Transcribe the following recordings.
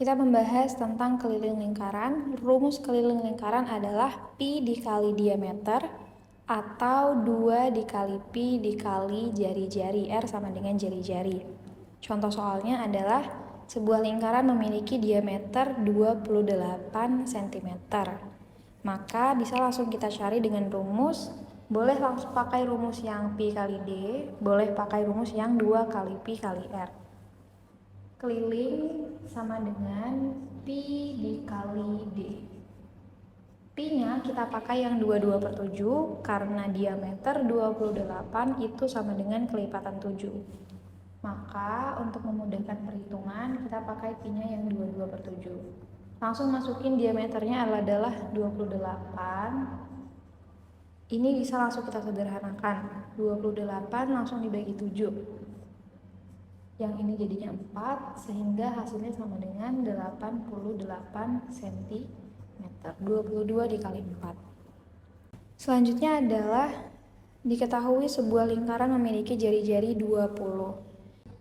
Kita membahas tentang keliling lingkaran. Rumus keliling lingkaran adalah pi dikali diameter atau 2 dikali pi dikali jari-jari. R sama dengan jari-jari. Contoh soalnya adalah sebuah lingkaran memiliki diameter 28 cm. Maka bisa langsung kita cari dengan rumus. Boleh langsung pakai rumus yang pi kali d, boleh pakai rumus yang 2 kali pi kali r. Keliling sama dengan pi dikali d. Pi-nya kita pakai yang 22/7 karena diameter 28 itu sama dengan kelipatan 7. Maka untuk memudahkan perhitungan kita pakai pi-nya yang 22/7. Langsung masukin diameternya adalah 28. Ini bisa langsung kita sederhanakan. 28 langsung dibagi 7. Yang ini jadinya 4, sehingga hasilnya sama dengan 88 cm. 22 dikali 4. Selanjutnya adalah diketahui sebuah lingkaran memiliki jari-jari 20.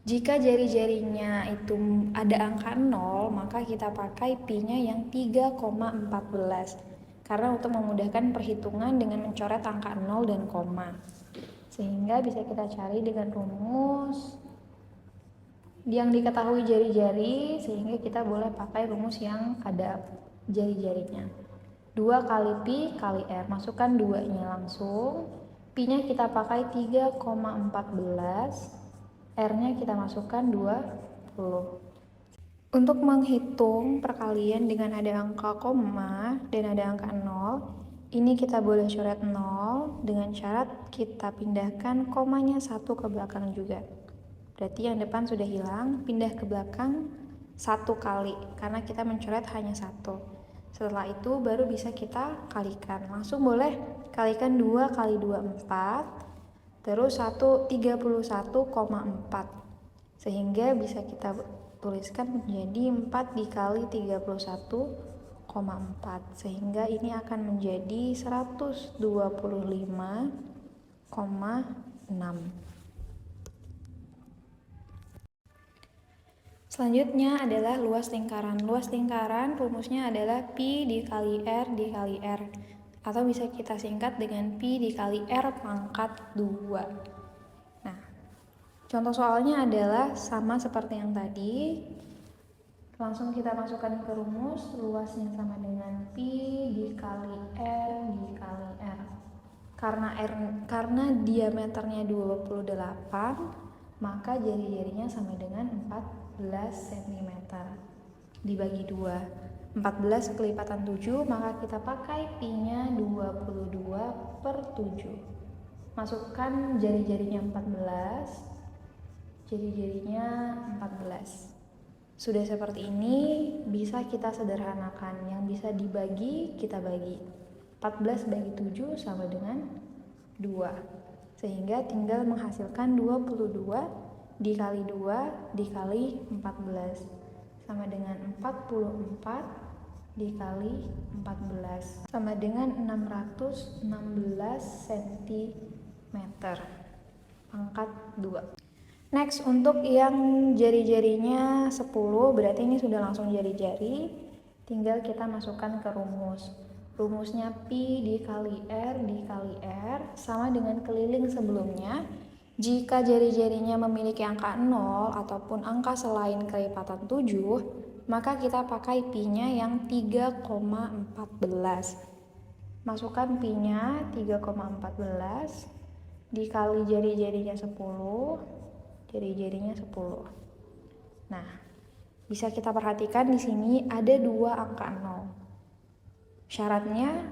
Jika jari-jarinya itu ada angka 0, maka kita pakai pi-nya yang 3,14. Karena untuk memudahkan perhitungan dengan mencoret angka 0 dan koma. Sehingga bisa kita cari dengan rumus yang diketahui jari-jari, sehingga kita boleh pakai rumus yang ada jari-jarinya. 2 kali pi kali r, masukkan 2-nya langsung. Pi-nya kita pakai 3,14, r-nya kita masukkan 20. Untuk menghitung perkalian dengan ada angka koma dan ada angka 0, ini kita boleh coret 0 dengan syarat kita pindahkan komanya 1 ke belakang juga. Berarti yang depan sudah hilang, pindah ke belakang 1 kali, karena kita mencoret hanya 1. Setelah itu baru bisa kita kalikan. Langsung boleh kalikan 2 kali 2, 4. Terus 31,4. Sehingga bisa kita tuliskan menjadi 4 dikali 31,4. Sehingga ini akan menjadi 125,6. Selanjutnya adalah luas lingkaran. Luas lingkaran rumusnya adalah pi dikali r dikali r. Atau bisa kita singkat dengan pi dikali r pangkat 2. Nah, contoh soalnya adalah sama seperti yang tadi. Langsung kita masukkan ke rumus. Luasnya sama dengan pi dikali r dikali r. Karena diameternya 28, maka jari-jarinya sama dengan 14 cm dibagi 2. 14 kelipatan 7, maka kita pakai pi-nya 22/7. Masukkan jari-jarinya 14, jari-jarinya 14. Sudah seperti ini, bisa kita sederhanakan. Yang bisa dibagi, kita bagi. 14 bagi 7 sama dengan 2. Sehingga tinggal menghasilkan 22 dikali 2 dikali 14 sama dengan 44 dikali 14 sama dengan 616 cm pangkat 2. Next, untuk yang jari-jarinya 10, berarti ini sudah langsung jari-jari. Tinggal kita masukkan ke rumus. Rumusnya pi dikali r dikali r sama dengan keliling sebelumnya. Jika jari-jarinya memiliki angka 0 ataupun angka selain kelipatan 7, maka kita pakai pi-nya yang 3,14. Masukkan pi-nya 3,14 dikali jari-jarinya 10, jari-jarinya 10. Nah, bisa kita perhatikan di sini ada 2 angka 0. Syaratnya,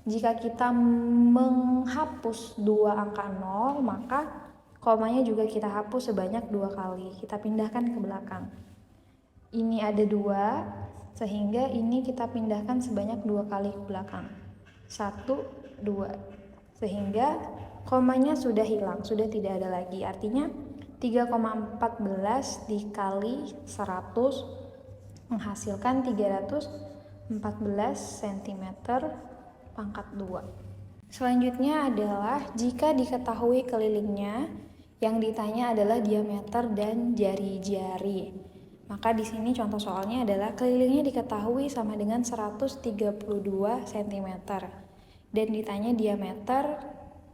jika kita menghapus 2 angka 0, maka komanya juga kita hapus sebanyak 2 kali. Kita pindahkan ke belakang. Ini ada 2, sehingga ini kita pindahkan sebanyak 2 kali ke belakang. 1, 2. Sehingga komanya sudah hilang, sudah tidak ada lagi. Artinya 3,14 dikali 100 menghasilkan 314 cm pangkat 2. Selanjutnya adalah jika diketahui kelilingnya, yang ditanya adalah diameter dan jari-jari. Maka di sini contoh soalnya adalah kelilingnya diketahui sama dengan 132 cm dan ditanya diameter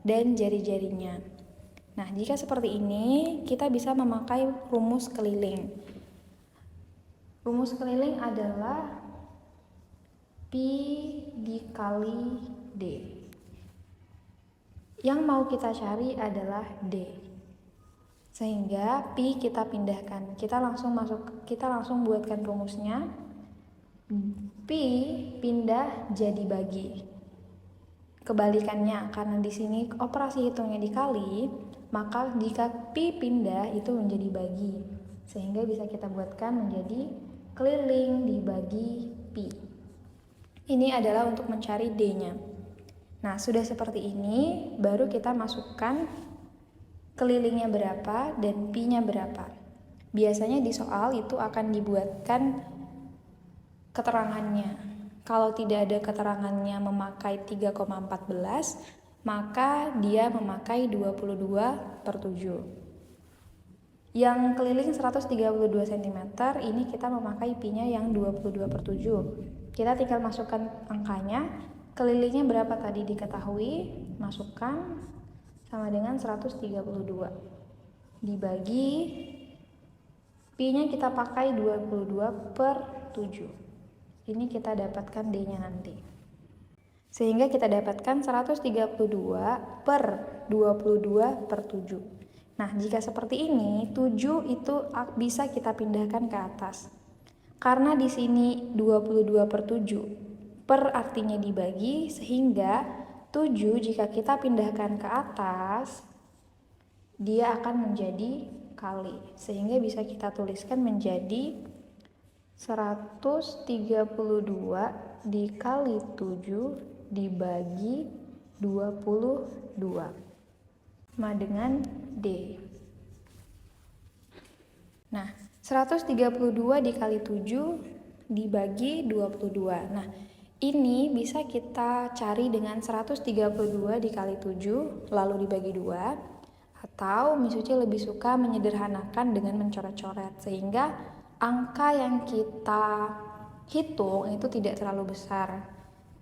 dan jari-jarinya. Nah, jika seperti ini, kita bisa memakai rumus keliling. Rumus keliling adalah Pi dikali D. Yang mau kita cari adalah D. Sehingga pi kita pindahkan. Kita langsung buatkan rumusnya. Pi pindah jadi bagi. Kebalikannya, karena di sini operasi hitungnya dikali, maka jika pi pindah itu menjadi bagi. Sehingga bisa kita buatkan menjadi keliling dibagi pi. Ini adalah untuk mencari D-nya. Nah, sudah seperti ini, baru kita masukkan kelilingnya berapa dan pi-nya berapa. Biasanya di soal itu akan dibuatkan keterangannya. Kalau tidak ada keterangannya memakai 3,14, maka dia memakai 22/7. Yang keliling 132 cm, ini kita memakai pi-nya yang 22/7. Kita tinggal masukkan angkanya. Kelilingnya berapa tadi diketahui, masukkan sama dengan 132 dibagi pi-nya kita pakai 22/7. Ini kita dapatkan D-nya nanti. Sehingga kita dapatkan 132/22/7. Nah, jika seperti ini, 7 itu bisa kita pindahkan ke atas. Karena di sini 22/7 per artinya dibagi, sehingga 7 jika kita pindahkan ke atas, dia akan menjadi kali. Sehingga bisa kita tuliskan menjadi 132 dikali 7 dibagi 22. Sama dengan D. Nah, 132 dikali 7 dibagi 22. Nah, ini bisa kita cari dengan 132 dikali 7 lalu dibagi 2, atau Miss Uci lebih suka menyederhanakan dengan mencoret-coret sehingga angka yang kita hitung itu tidak terlalu besar.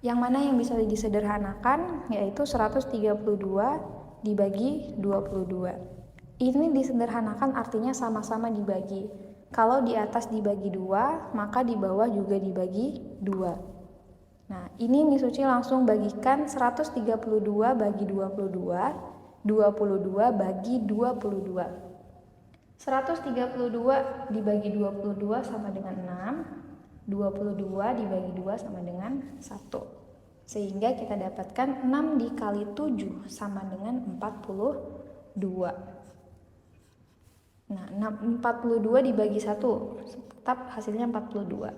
Yang mana yang bisa disederhanakan yaitu 132 dibagi 22. Ini disederhanakan artinya sama-sama dibagi. Kalau di atas dibagi 2, maka di bawah juga dibagi 2. Nah, ini Miss Uci langsung bagikan 132 bagi 22, 22 bagi 22. 132 dibagi 22 sama dengan 6, 22 dibagi 2 sama dengan 1. Sehingga kita dapatkan 6 dikali 7 sama dengan 42. Nah, 42 dibagi 1, tetap hasilnya 42.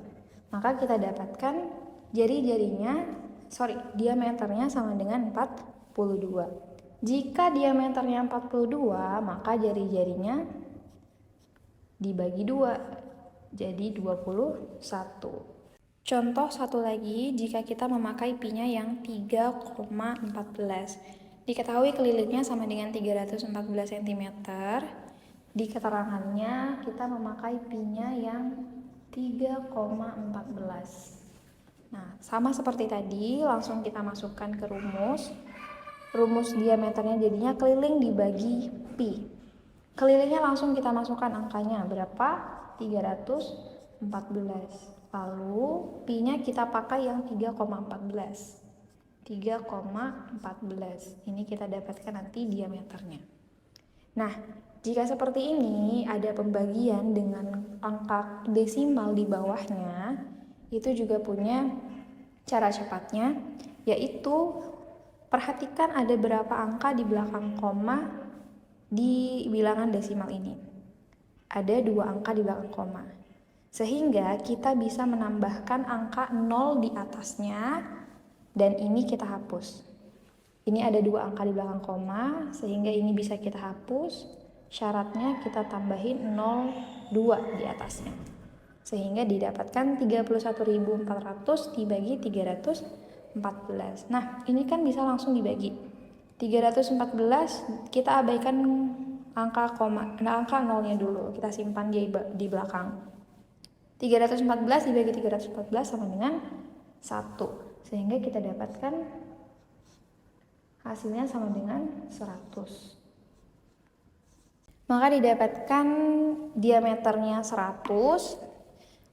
Maka kita dapatkan diameternya sama dengan 42. Jika diameternya 42, maka jari-jarinya dibagi 2, jadi 21. Contoh satu lagi, jika kita memakai pi-nya yang 3,14. Diketahui kelilingnya sama dengan 314 cm. Di keterangannya kita memakai pi-nya yang 3,14. Nah, sama seperti tadi, langsung kita masukkan ke rumus. Rumus diameternya jadinya keliling dibagi pi. Kelilingnya langsung kita masukkan angkanya berapa? 314. Lalu pi-nya kita pakai yang 3,14. 3,14. Ini kita dapatkan nanti diameternya. Nah, jika seperti ini ada pembagian dengan angka desimal di bawahnya, itu juga punya cara cepatnya, yaitu perhatikan ada berapa angka di belakang koma di bilangan desimal ini. Ada 2 angka di belakang koma. Sehingga kita bisa menambahkan angka 0 di atasnya dan ini kita hapus. Ini ada 2 angka di belakang koma, sehingga ini bisa kita hapus. Syaratnya kita tambahin 0,2 di atasnya. Sehingga didapatkan 31.400 dibagi 314. Nah, ini kan bisa langsung dibagi. 314 kita abaikan angka 0-nya dulu, kita simpan di belakang. 314 dibagi 314 sama dengan 1. Sehingga kita dapatkan hasilnya sama dengan 100. Maka didapatkan diameternya 100,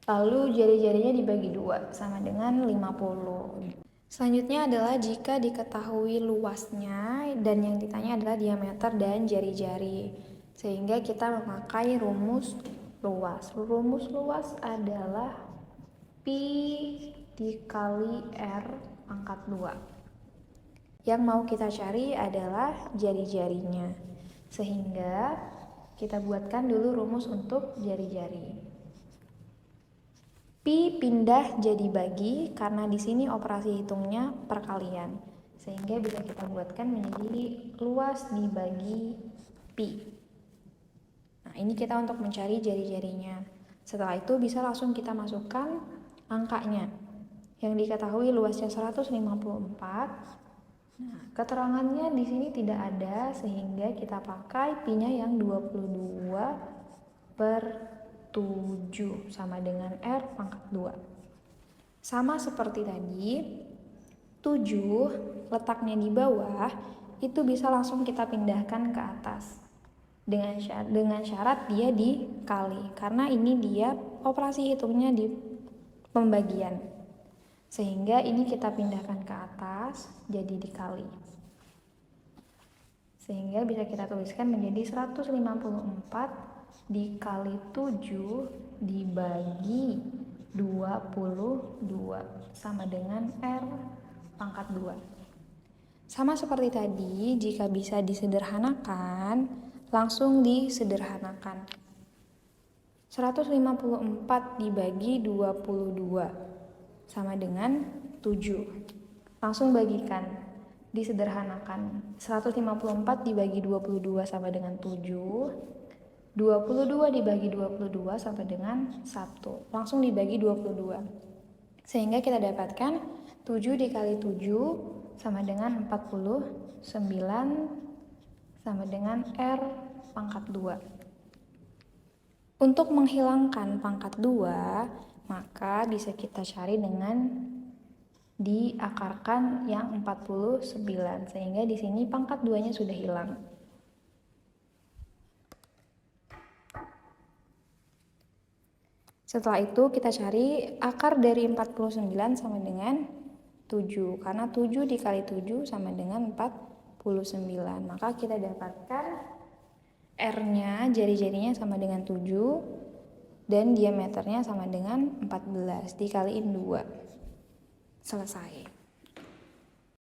lalu jari-jarinya dibagi 2 sama dengan 50. Selanjutnya adalah jika diketahui luasnya dan yang ditanya adalah diameter dan jari-jari. Sehingga kita memakai rumus luas. Rumus luas adalah Pi dikali R pangkat 2. Yang mau kita cari adalah jari-jarinya. Sehingga kita buatkan dulu rumus untuk jari-jari. Pi pindah jadi bagi karena di sini operasi hitungnya perkalian. Sehingga bisa kita buatkan menjadi luas dibagi pi. Nah, ini kita untuk mencari jari-jarinya. Setelah itu bisa langsung kita masukkan angkanya. Yang diketahui luasnya 154. Nah, keterangannya di sini tidak ada sehingga kita pakai pi-nya yang 22/7 sama dengan R pangkat 2. Sama seperti tadi, 7 letaknya di bawah itu bisa langsung kita pindahkan ke atas. Dengan syarat dia dikali karena ini dia operasi hitungnya di pembagian. Sehingga ini kita pindahkan ke atas jadi dikali. Sehingga bisa kita tuliskan menjadi 154 dikali 7 dibagi 22 sama dengan R pangkat 2. Sama seperti tadi, jika bisa disederhanakan, langsung disederhanakan. 154 dibagi 22 sama dengan 7. Langsung bagikan, disederhanakan. 154 dibagi 22 sama dengan 7. 22 dibagi 22 sama dengan 1. Langsung dibagi 22. Sehingga kita dapatkan 7 dikali 7 sama dengan 49 sama dengan R pangkat 2. Untuk menghilangkan pangkat 2, maka bisa kita cari dengan diakarkan yang 49, sehingga di sini pangkat 2-nya sudah hilang. Setelah itu kita cari akar dari 49 sama dengan 7, karena 7 dikali 7 sama dengan 49. Maka kita dapatkan R-nya, jari-jarinya sama dengan 7 dan diameternya sama dengan 14 dikaliin 2. Selesai.